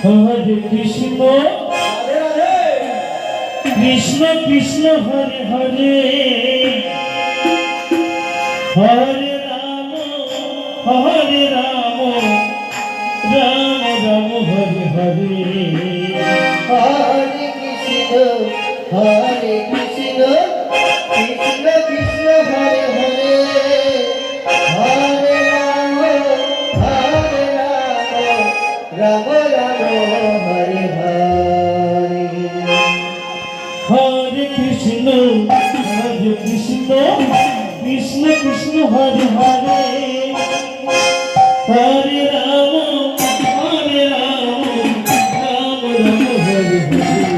Hare Krishna, Krishna Krishna Hare Hare, Hare Rama, Hare Rama, Rama Rama Hare Hare, Hare Krishna, Hare Krishna, Krishna Krishna Hare Hare, Hare Rama, Hare Rama, Rama Rama Hare Hare. Hare Krishna, Hare Krishna, Krishna Krishna Hare Hare, Hare Rama, Hare Rama, Rama Rama Hare Hare. Hare Krishna, Hare Krishna,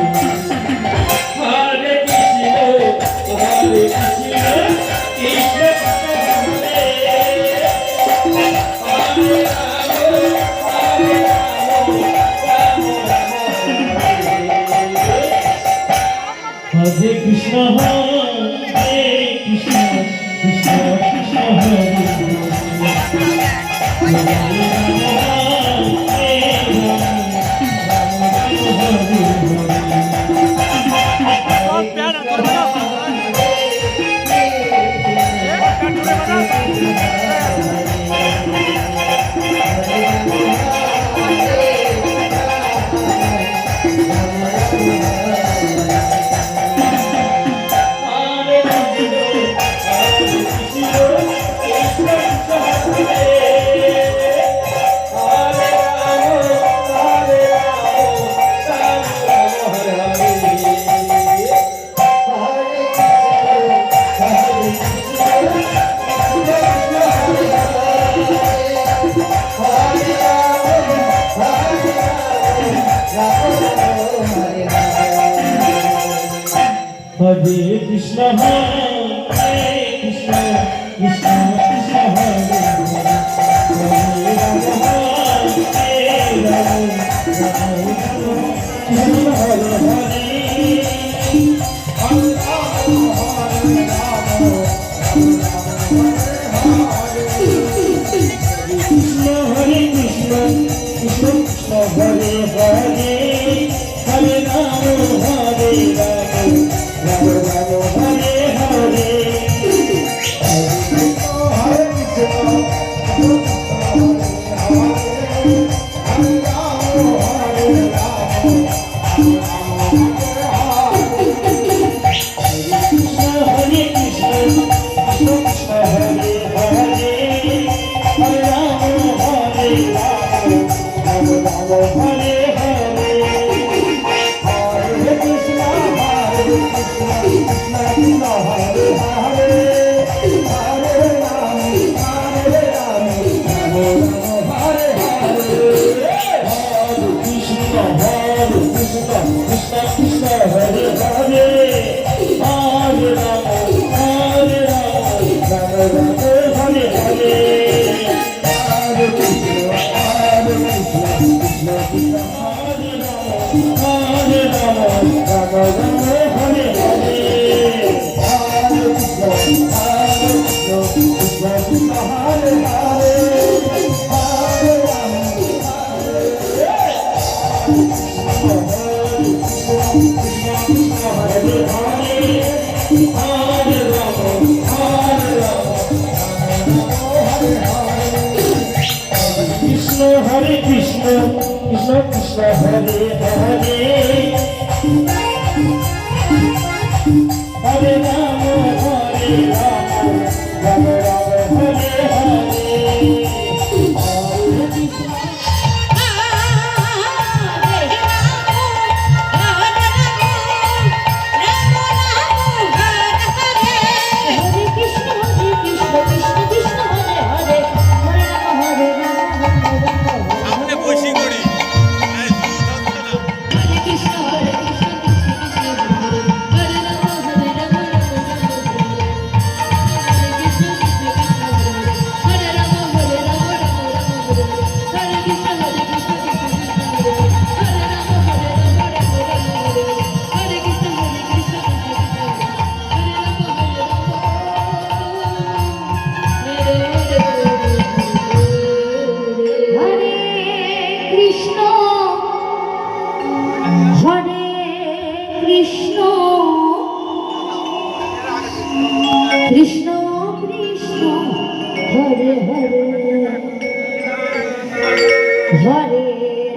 Krishna Krishna Hare Hare, Hare Rama, Hare Rama, Rama Rama Hare Hare. Hare Krishna, Hare Krishna, Krishna Krishna Hare Hare, Hare Rama, Hare Rama, Rama Rama Hare Hare Krishna, Hare Krishna, Krishna Krishna Hare Hare, Hare Rama, Hare Rama, Rama Rama Hare Hare. Krishna, Hare Krishna, Krishna Krishna Hare Hare, Hare Rama, Hare Rama, Rama Rama Hare Hare. Hare Hare Krishna, Krishna Krishna Hare Hare, Hare Rama, Hare Rama, Rama Rama, Hare Hare. সামনে বসি করি আর জুত হচ্ছে না। কৃষ্ণ কৃষ্ণ হরে হরে হরে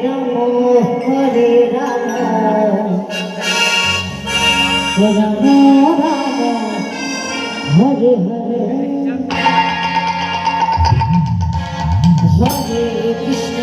রাম হরে রাম রাম রাম হরে হরে হরে কৃষ্ণ